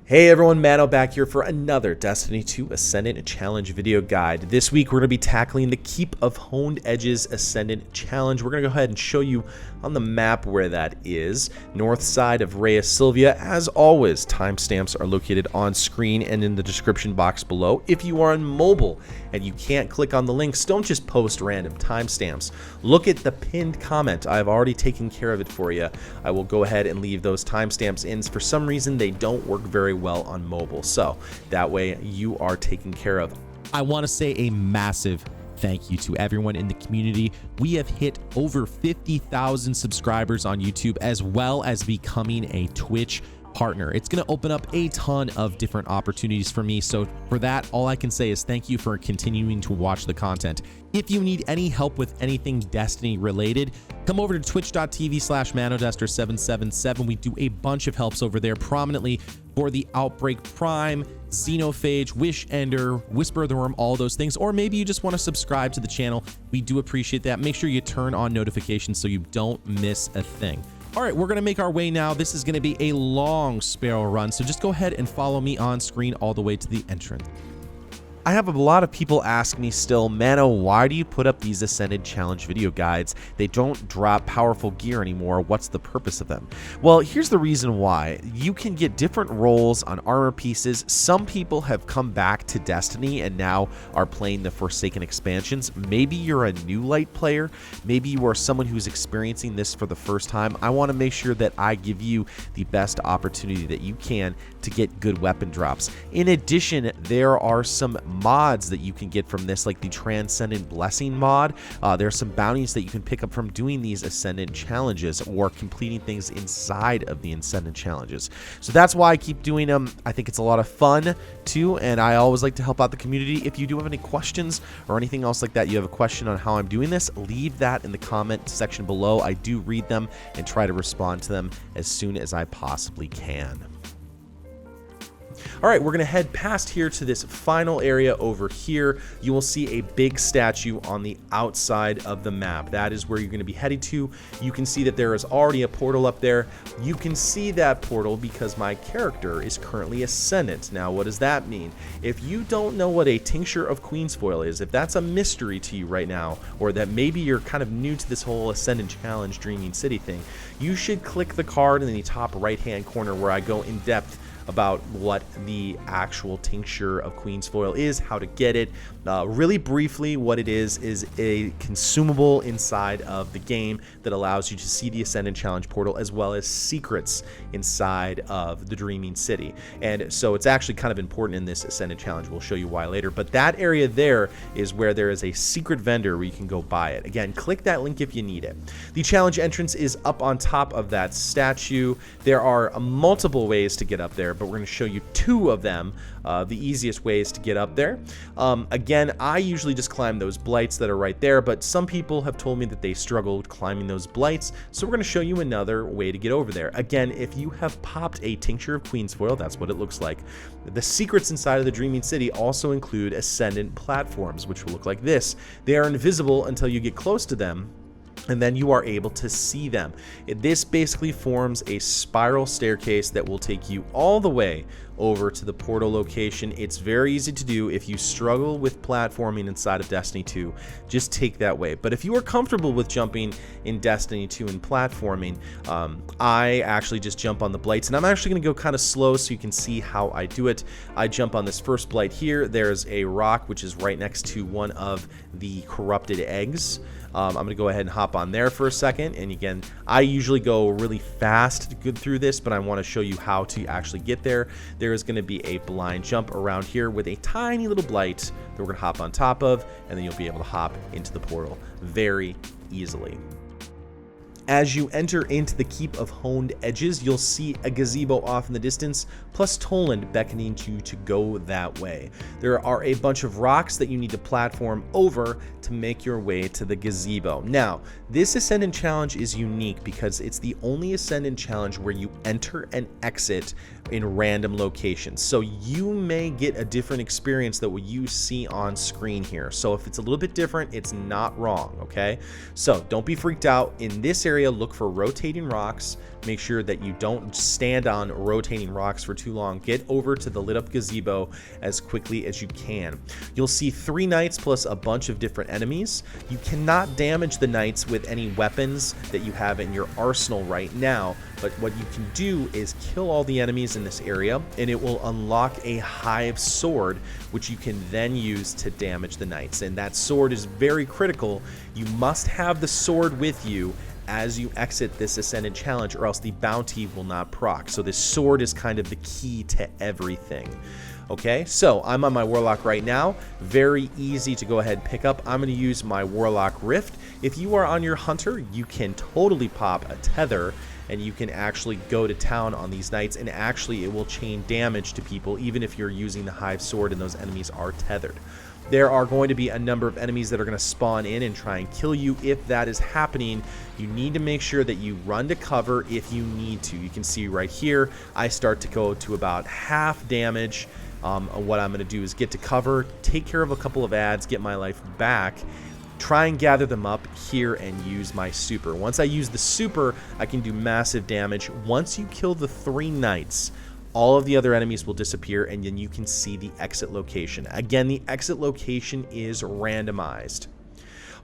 Hey everyone, Mano back here for another Destiny 2 Ascendant Challenge video guide. This week we're going to be tackling the Keep of Honed Edges Ascendant Challenge. We're going to go ahead and show you on the map where that is. North side of Rhea Silvia. As always, timestamps are located on screen and in the description box below. If you are on mobile and you can't click on the links, don't just post random timestamps. Look at the pinned comment. I've already taken care of it for you. I will go ahead and leave those timestamps in. For some reason, they don't work very well on mobile, so that way you are taken care of. I want to say a massive thank you to everyone in the community. We have hit over 50,000 subscribers on YouTube, as well as becoming a Twitch partner. It's going to open up a ton of different opportunities for me. So for that, all I can say is thank you for continuing to watch the content. If you need any help with anything Destiny related, come over to twitch.tv/manodester777. We do a bunch of helps over there, prominently for the Outbreak Prime, Xenophage, Wish Ender, Whisper of the Worm, all those things. Or maybe you just want to subscribe to the channel. We do appreciate that. Make sure you turn on notifications so you don't miss a thing. All right, we're going to make our way now. This is going to be a long Sparrow run, so just go ahead and follow me on screen all the way to the entrance. I have a lot of people ask me still, Mano, why do you put up these Ascendant Challenge video guides? They don't drop powerful gear anymore. What's the purpose of them? Well, here's the reason why. You can get different rolls on armor pieces. Some people have come back to Destiny and now are playing the Forsaken expansions. Maybe you're a new light player. Maybe you are someone who's experiencing this for the first time. I want to make sure that I give you the best opportunity that you can to get good weapon drops. In addition, there are some mods that you can get from this, like the Transcendent Blessing mod. There are some bounties that you can pick up from doing these Ascendant challenges or completing things inside of the Ascendant challenges. So that's why I keep doing them. I think it's a lot of fun too, and I always like to help out the community. If you do have any questions or anything else like that, you have a question on how I'm doing this, leave that in the comment section below. I do read them and try to respond to them as soon as I possibly can. All right, we're going to head past here to this final area over here. You will see a big statue on the outside of the map. That is where you're going to be heading to. You can see that there is already a portal up there. You can see that portal because my character is currently Ascendant. Now, what does that mean? If you don't know what a Tincture of Queensfoil is, if that's a mystery to you right now, or that maybe you're kind of new to this whole Ascendant Challenge Dreaming City thing, you should click the card in the top right-hand corner where I go in depth about what the actual Tincture of Queensfoil is, how to get it. Really briefly, what it is a consumable inside of the game that allows you to see the Ascendant Challenge portal as well as secrets inside of the Dreaming City. And so it's actually kind of important in this Ascendant Challenge. We'll show you why later. But that area there is where there is a secret vendor where you can go buy it. Again, click that link if you need it. The challenge entrance is up on top of that statue. There are multiple ways to get up there, but we're going to show you two of them, the easiest ways to get up there. Again, I usually just climb those blights that are right there, but some people have told me that they struggled climbing those blights, so we're going to show you another way to get over there. Again, if you have popped a Tincture of Queensfoil, that's what it looks like. The secrets inside of the Dreaming City also include Ascendant platforms, which will look like this. They are invisible until you get close to them, and then you are able to see them. This basically forms a spiral staircase that will take you all the way over to the portal location. It's very easy to do. If you struggle with platforming inside of Destiny 2, just take that way. But if you are comfortable with jumping in Destiny 2 and platforming, I actually just jump on the blights, and I'm actually going to go kind of slow so you can see how I do it. I jump on this first blight here. There's a rock which is right next to one of the corrupted eggs. I'm going to go ahead and hop on there for a second. And again, I usually go really fast to get through this, but I want to show you how to actually get there. There is going to be a blind jump around here with a tiny little blight that we're going to hop on top of, and then you'll be able to hop into the portal very easily. As you enter into the Keep of Honed Edges, you'll see a gazebo off in the distance, plus Toland beckoning you to go that way. There are a bunch of rocks that you need to platform over to make your way to the gazebo. Now, this Ascendant Challenge is unique because it's the only Ascendant Challenge where you enter and exit in random locations. So you may get a different experience than what you see on screen here. So if it's a little bit different, it's not wrong, okay? So don't be freaked out. In this area, area, look for rotating rocks. Make sure that you don't stand on rotating rocks for too long. Get over to the lit up gazebo as quickly as you can. You'll see 3 knights plus a bunch of different enemies. You cannot damage the knights with any weapons that you have in your arsenal right now, but what you can do is kill all the enemies in this area, and it will unlock a hive sword, which you can then use to damage the knights. And that sword is very critical. You must have the sword with you as you exit this Ascendant challenge, or else the bounty will not proc. So this sword is kind of the key to everything. Okay, so I'm on my Warlock right now. Very easy to go ahead and pick up. I'm going to use my Warlock Rift. If you are on your Hunter, you can totally pop a tether, and you can actually go to town on these knights, and actually it will chain damage to people even if you're using the Hive Sword and those enemies are tethered. There are going to be a number of enemies that are going to spawn in and try and kill you. If that is happening, you need to make sure that you run to cover if you need to. You can see right here, I start to go to about half damage. What I'm going to do is get to cover, take care of a couple of ads, get my life back, try and gather them up here and use my super. Once I use the super, I can do massive damage. Once you kill the 3 knights, all of the other enemies will disappear, and then you can see the exit location. Again, the exit location is randomized.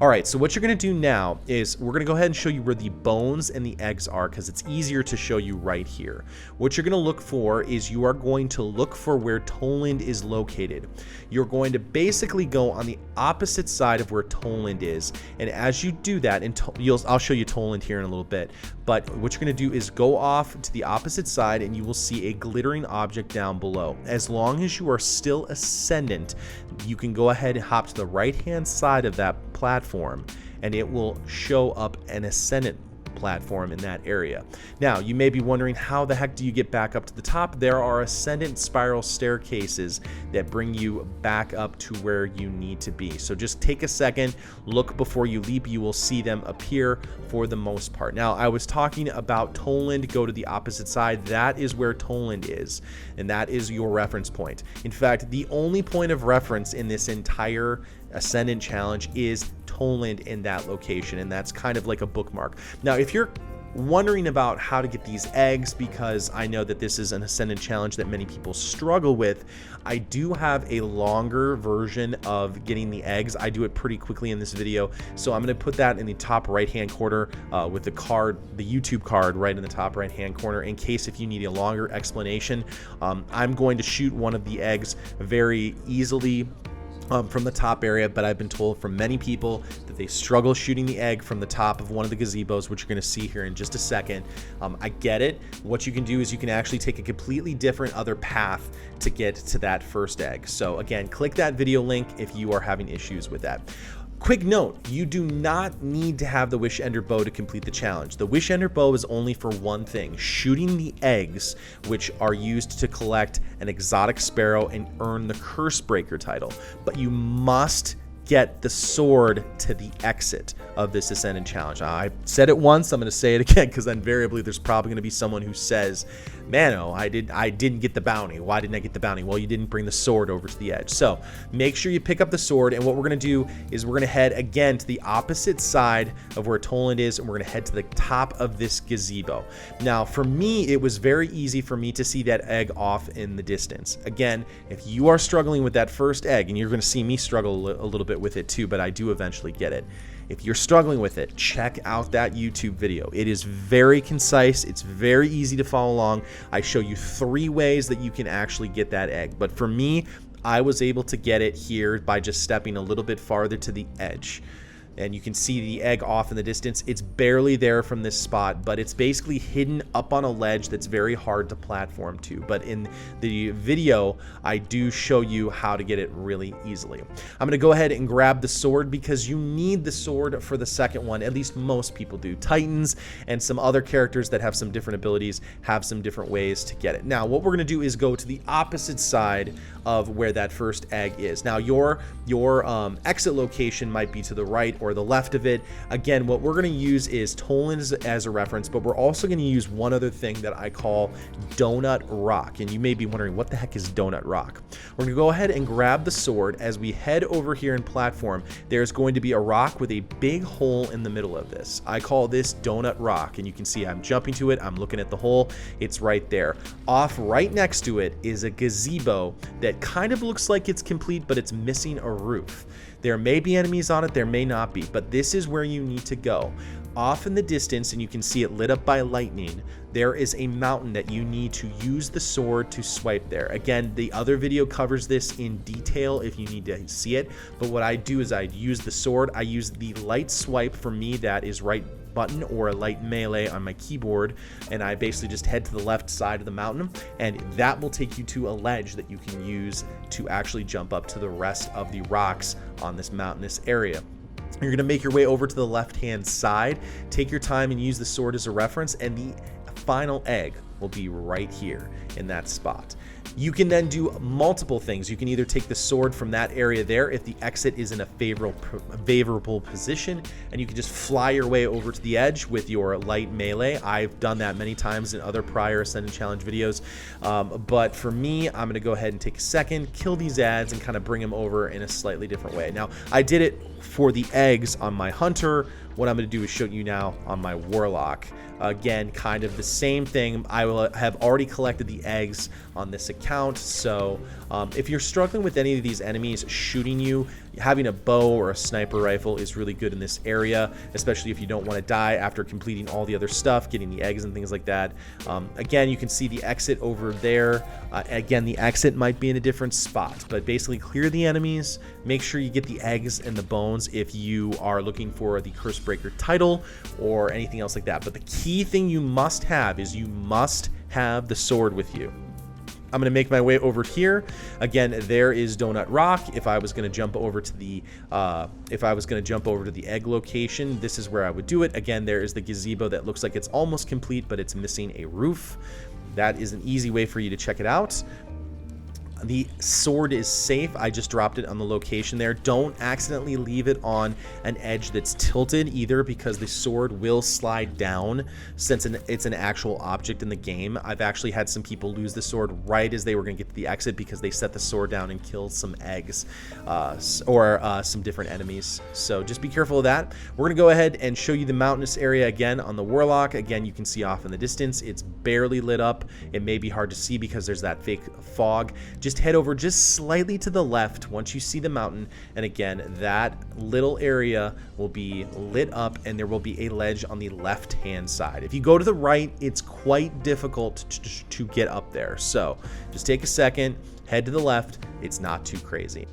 All right, so what you're going to do now is we're going to go ahead and show you where the bones and the eggs are, because it's easier to show you right here. What you're going to look for is you are going to look for where Toland is located. You're going to basically go on the opposite side of where Toland is, and as you do that, and I'll show you Toland here in a little bit, but what you're going to do is go off to the opposite side, and you will see a glittering object down below. As long as you are still Ascendant, you can go ahead and hop to the right-hand side of that platform, and it will show up an Ascendant platform in that area. Now, you may be wondering, how the heck do you get back up to the top? There are Ascendant spiral staircases that bring you back up to where you need to be. So just take a second, look before you leap. You will see them appear for the most part. Now, I was talking about Toland. Go to the opposite side. That is where Toland is, and that is your reference point. In fact, the only point of reference in this entire Ascendant challenge is Toland in that location, and that's kind of like a bookmark. Now, if you're wondering about how to get these eggs, because I know that this is an Ascendant challenge that many people struggle with, I do have a longer version of getting the eggs. I do it pretty quickly in this video, so I'm going to put that in the top right hand corner with the card, the YouTube card right in the top right hand corner, in case if you need a longer explanation. I'm going to shoot one of the eggs very easily from the top area, but I've been told from many people that they struggle shooting the egg from the top of one of the gazebos, which you're going to see here in just a second. I get it. What you can do is you can actually take a completely different other path to get to that first egg. So again, click that video link if you are having issues with that. Quick note, you do not need to have the Wish Ender Bow to complete the challenge. The Wish Ender Bow is only for one thing: shooting the eggs, which are used to collect an exotic Sparrow and earn the Curse Breaker title. But you must get the sword to the exit of this Ascendant challenge. I said it once, I'm going to say it again, because invariably there's probably going to be someone who says, Mano, I didn't get the bounty. Why didn't I get the bounty? Well, you didn't bring the sword over to the edge. So make sure you pick up the sword, and what we're going to do is we're going to head again to the opposite side of where Toland is, and we're going to head to the top of this gazebo. Now, for me, it was very easy for me to see that egg off in the distance. Again, if you are struggling with that first egg, and you're going to see me struggle a little bit with it too, but I do eventually get it. If you're struggling with it, check out that YouTube video. It is very concise. It's very easy to follow along. I show you 3 ways that you can actually get that egg. But for me, I was able to get it here by just stepping a little bit farther to the edge. And you can see the egg off in the distance. It's barely there from this spot, but it's basically hidden up on a ledge that's very hard to platform to. But in the video, I do show you how to get it really easily. I'm going to go ahead and grab the sword, because you need the sword for the second one. At least most people do. Titans and some other characters that have some different abilities have some different ways to get it. Now, what we're going to do is go to the opposite side of where that first egg is. Now, your exit location might be to the right or the left of it. Again, what we're going to use is Toland as a reference, but we're also going to use one other thing that I call Donut Rock. And you may be wondering, what the heck is Donut Rock? We're going to go ahead and grab the sword. As we head over here in platform, there's going to be a rock with a big hole in the middle of this. I call this Donut Rock, and you can see I'm jumping to it. I'm looking at the hole. It's right there. Off right next to it is a gazebo that kind of looks like it's complete, but it's missing a roof. There may be enemies on it, there may not be, but this is where you need to go. Off in the distance, and you can see it lit up by lightning, there is a mountain that you need to use the sword to swipe there. Again, the other video covers this in detail if you need to see it, but what I do is I use the sword. I use the light swipe. For me, that is right button or a light melee on my keyboard, and I basically just head to the left side of the mountain, and that will take you to a ledge that you can use to actually jump up to the rest of the rocks on this mountainous area. You're going to make your way over to the left-hand side, take your time and use the sword as a reference, and the final egg will be right here in that spot. You can then do multiple things. You can either take the sword from that area there if the exit is in a favorable position, and you can just fly your way over to the edge with your light melee. I've done that many times in other prior Ascendant Challenge videos, but for me, I'm going to go ahead and take a second, kill these ads, and kind of bring them over in a slightly different way. Now, I did it for the eggs on my hunter. What I'm going to do is show you now on my warlock. Again, kind of the same thing. I will have already collected the eggs on this account, so if you're struggling with any of these enemies shooting you, having a bow or a sniper rifle is really good in this area, especially if you don't want to die after completing all the other stuff, getting the eggs and things like that. Again, you can see the exit over there. Again, the exit might be in a different spot, but basically clear the enemies, make sure you get the eggs and the bones if you are looking for the Cursebreaker title or anything else like that. But the key thing you must have is you must have the sword with you. I'm going to make my way over here. Again, there is Donut Rock. If I was going to jump over to the egg location, this is where I would do it. Again, there is the gazebo that looks like it's almost complete, but it's missing a roof. That is an easy way for you to check it out. The sword is safe. I just dropped it on the location there. Don't accidentally leave it on an edge that's tilted either, because the sword will slide down since it's an actual object in the game. I've actually had some people lose the sword right as they were going to get to the exit because they set the sword down and killed some eggs or some different enemies. So just be careful of that. We're going to go ahead and show you the mountainous area again on the warlock. Again, you can see off in the distance. It's barely lit up. It may be hard to see because there's that fake fog. Just head over just slightly to the left once you see the mountain, and again, that little area will be lit up and there will be a ledge on the left hand side. If you go to the right, it's quite difficult to get up there, so just take a second, head to the left. It's not too crazy.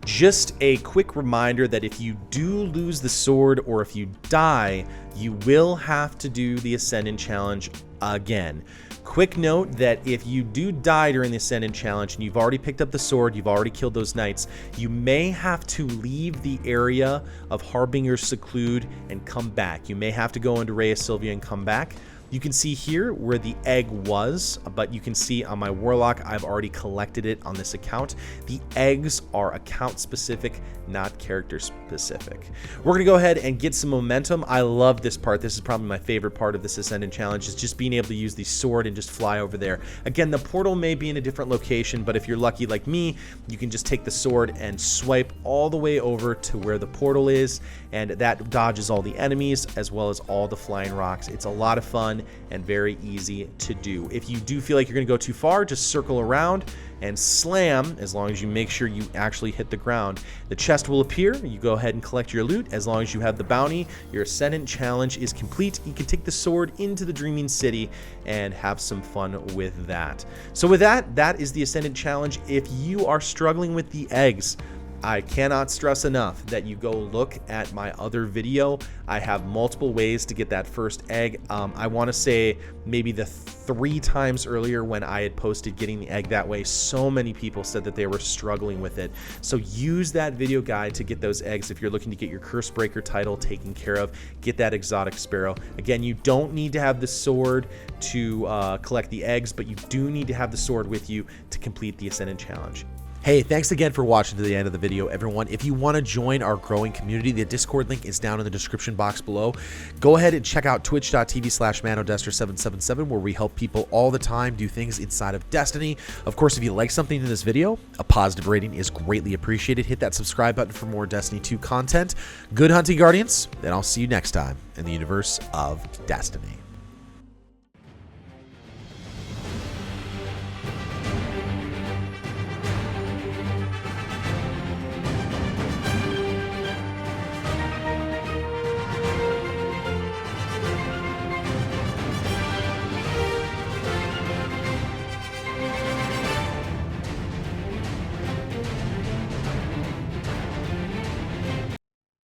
Just a quick reminder that if you do lose the sword or if you die, you will have to do the Ascendant Challenge again. Quick note that if you do die during the Ascendant Challenge and you've already picked up the sword, you've already killed those knights, you may have to leave the area of Harbinger's Seclude and come back. You may have to go into Rhea Sylvia and come back. You can see here where the egg was, but you can see on my warlock, I've already collected it on this account. The eggs are account specific, not character specific. We're gonna go ahead and get some momentum. I love this part. This is probably my favorite part of this Ascendant Challenge, is just being able to use the sword and just fly over there. Again, the portal may be in a different location, but if you're lucky like me, you can just take the sword and swipe all the way over to where the portal is, and that dodges all the enemies as well as all the flying rocks. It's a lot of fun and very easy to do. If you do feel like you're going to go too far, just circle around and slam, as long as you make sure you actually hit the ground. The chest will appear. You go ahead and collect your loot. As long as you have the bounty, your Ascendant Challenge is complete. You can take the sword into the Dreaming City and have some fun with that. So with that, that is the Ascendant Challenge. If you are struggling with the eggs, I cannot stress enough that you go look at my other video. I have multiple ways to get that first egg. I want to say maybe the 3 times earlier when I had posted getting the egg that way, so many people said that they were struggling with it. So use that video guide to get those eggs if you're looking to get your Cursebreaker title taken care of. Get that exotic Sparrow. Again, you don't need to have the sword to collect the eggs, but you do need to have the sword with you to complete the Ascendant Challenge. Hey, thanks again for watching to the end of the video, everyone. If you want to join our growing community, the Discord link is down in the description box below. Go ahead and check out twitch.tv/manodester777, where we help people all the time do things inside of Destiny. Of course, if you like something in this video, a positive rating is greatly appreciated. Hit that subscribe button for more Destiny 2 content. Good hunting, Guardians, and I'll see you next time in the universe of Destiny.